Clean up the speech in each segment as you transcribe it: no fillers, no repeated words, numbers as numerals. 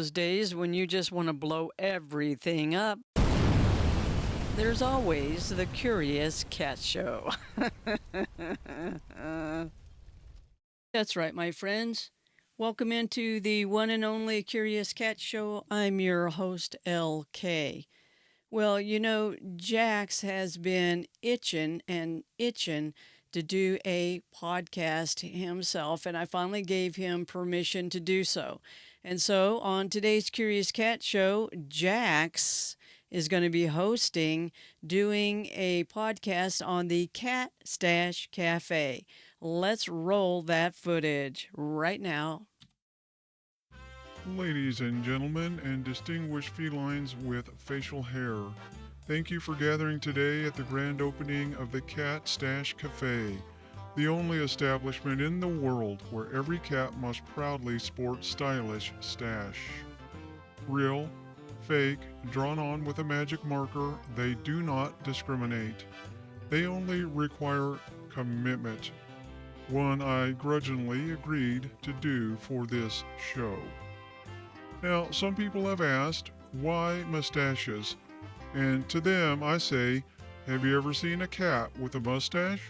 Those days when you just want to blow everything up, there's always the Curious Cat Show. That's right, my friends. Welcome into the one and only Curious Cat Show. I'm your host, LK. Well, Jax has been itching and itching to do a podcast himself, and I finally gave him permission to do so. And so on today's Curious Cat Show, Jax is going to be hosting, doing a podcast on the Cat Stash Cafe. Let's roll that footage right now. Ladies and gentlemen, and distinguished felines with facial hair, thank you for gathering today at the grand opening of the Cat Stash Cafe, the only establishment in the world where every cat must proudly sport stylish stash. Real, fake, drawn on with a magic marker, they do not discriminate. They only require commitment, one I grudgingly agreed to do for this show. Now, some people have asked, why mustaches? And to them, I say, have you ever seen a cat with a mustache?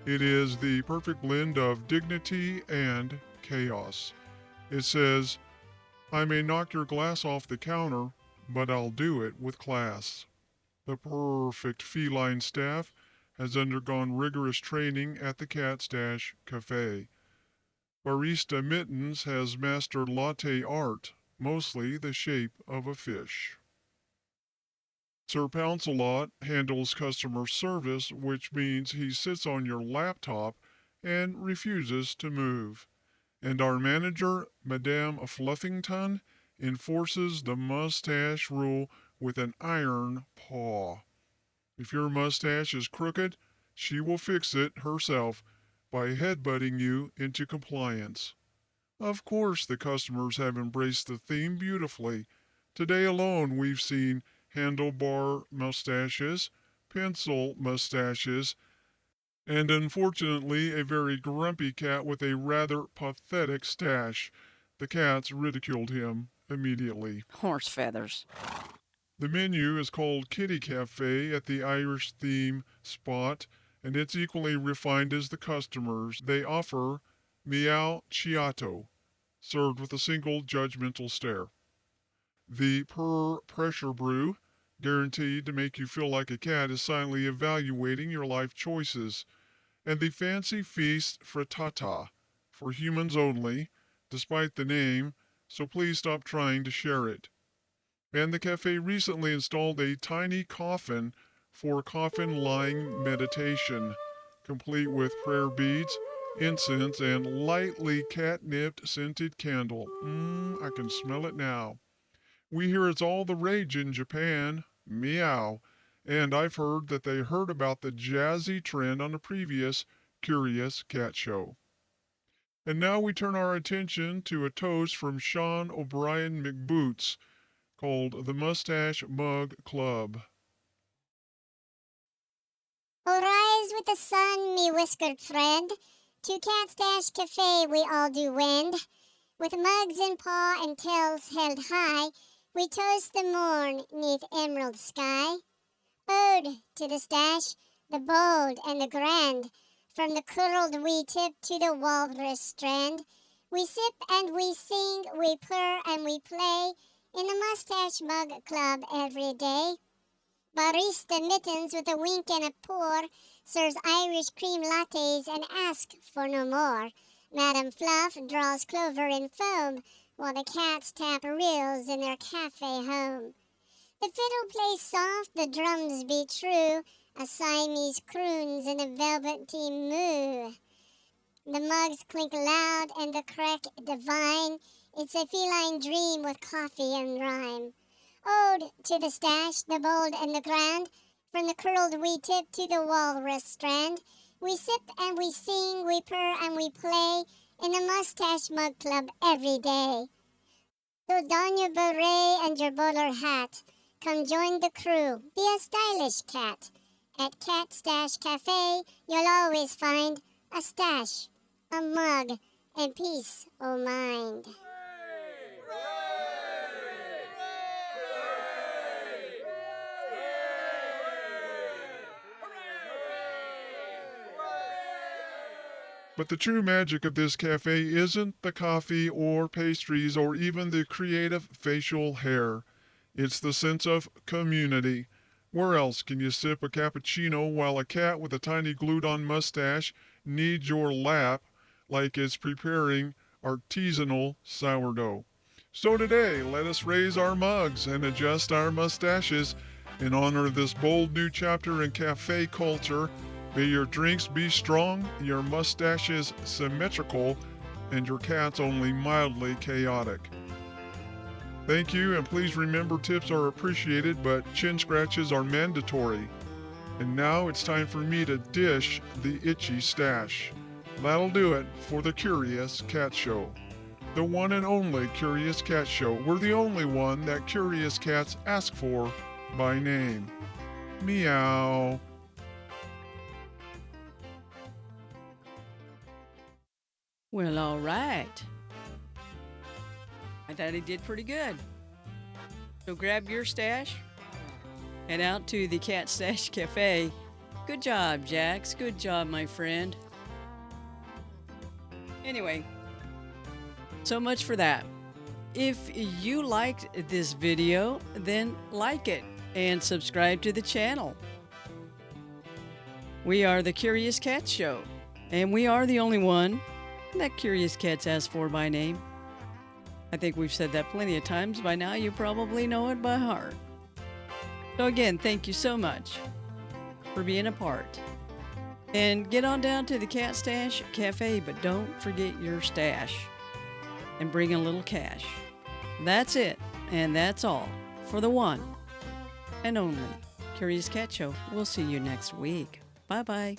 It is the perfect blend of dignity and chaos. It says, I may knock your glass off the counter, but I'll do it with class. The perfect feline staff has undergone rigorous training at the Cat Stash Cafe. Barista Mittens has mastered latte art, mostly the shape of a fish. Sir Pouncelot handles customer service, which means he sits on your laptop and refuses to move. And our manager, Madame Fluffington, enforces the mustache rule with an iron paw. If your mustache is crooked, she will fix it herself by headbutting you into compliance. Of course, the customers have embraced the theme beautifully. Today alone, we've seen handlebar mustaches, pencil mustaches, and unfortunately, a very grumpy cat with a rather pathetic stash. The cats ridiculed him immediately. Horse feathers. The menu is called Kitty Cafe at the Irish theme spot, and it's equally refined as the customers. They offer Meow Chiato, served with a single judgmental stare. The Purr Pressure Brew, guaranteed to make you feel like a cat, is silently evaluating your life choices. And the Fancy Feast Frittata, for humans only, despite the name, so please stop trying to share it. And the cafe recently installed a tiny coffin for coffin-lying meditation, complete with prayer beads, incense, and lightly catnipped scented candle. I can smell it now. We hear it's all the rage in Japan. Meow. And I've heard that they heard about the jazzy trend on a previous Kurious Kat Show. And now we turn our attention to a toast from Sean O'Brien McBoots called the Mustache Mug Club. Arise with the sun, me whiskered friend. To Cat Stash Cafe we all do wend. With mugs in paw and tails held high, we toast the morn 'neath emerald sky. Ode to the stash, the bold and the grand. From the curled wee tip to the walrus strand. We sip and we sing, we purr and we play in the Mustache Mug Club every day. Barista Mittens with a wink and a pour serves Irish cream lattes and asks for no more. Madam Fluff draws clover in foam while the cats tap reels in their cafe home. The fiddle plays soft, the drums beat true, a Siamese croons and a velvety moo. The mugs clink loud and the crack divine. It's a feline dream with coffee and rhyme. Ode to the stash, the bold and the grand. From the curled wee tip to the walrus strand. We sip and we sing, we purr and we play in the Mustache Mug Club every day. So don your beret and your bowler hat. Come join the crew, be a stylish cat. At Cat Stash Cafe, you'll always find a stash, a mug, and peace o' mind. Hooray! Hooray! But the true magic of this cafe isn't the coffee or pastries or even the creative facial hair. It's the sense of community. Where else can you sip a cappuccino while a cat with a tiny glued-on mustache needs your lap like it's preparing artisanal sourdough? So today, let us raise our mugs and adjust our mustaches in honor of this bold new chapter in cafe culture. May your drinks be strong, your mustaches symmetrical, and your cats only mildly chaotic. Thank you, and please remember tips are appreciated, but chin scratches are mandatory. And now it's time for me to dish the itchy stash. That'll do it for the Kurious Kat Show. The one and only Kurious Kat Show. We're the only one that curious cats ask for by name. Meow. Well, all right. I thought he did pretty good. So grab your stash, head out to the Cat Stash Cafe. Good job, Jaxe. Good job, my friend. Anyway, so much for that. If you liked this video, then like it and subscribe to the channel. We are the Kurious Kat Show, and we are the only one that curious cats ask for by name. I think we've said that plenty of times. By now, you probably know it by heart. So again, thank you so much for being a part. And get on down to the Cat Stash Cafe, but don't forget your stash. And bring a little cash. That's it, and that's all for the one and only Kurious Kat Show. We'll see you next week. Bye-bye.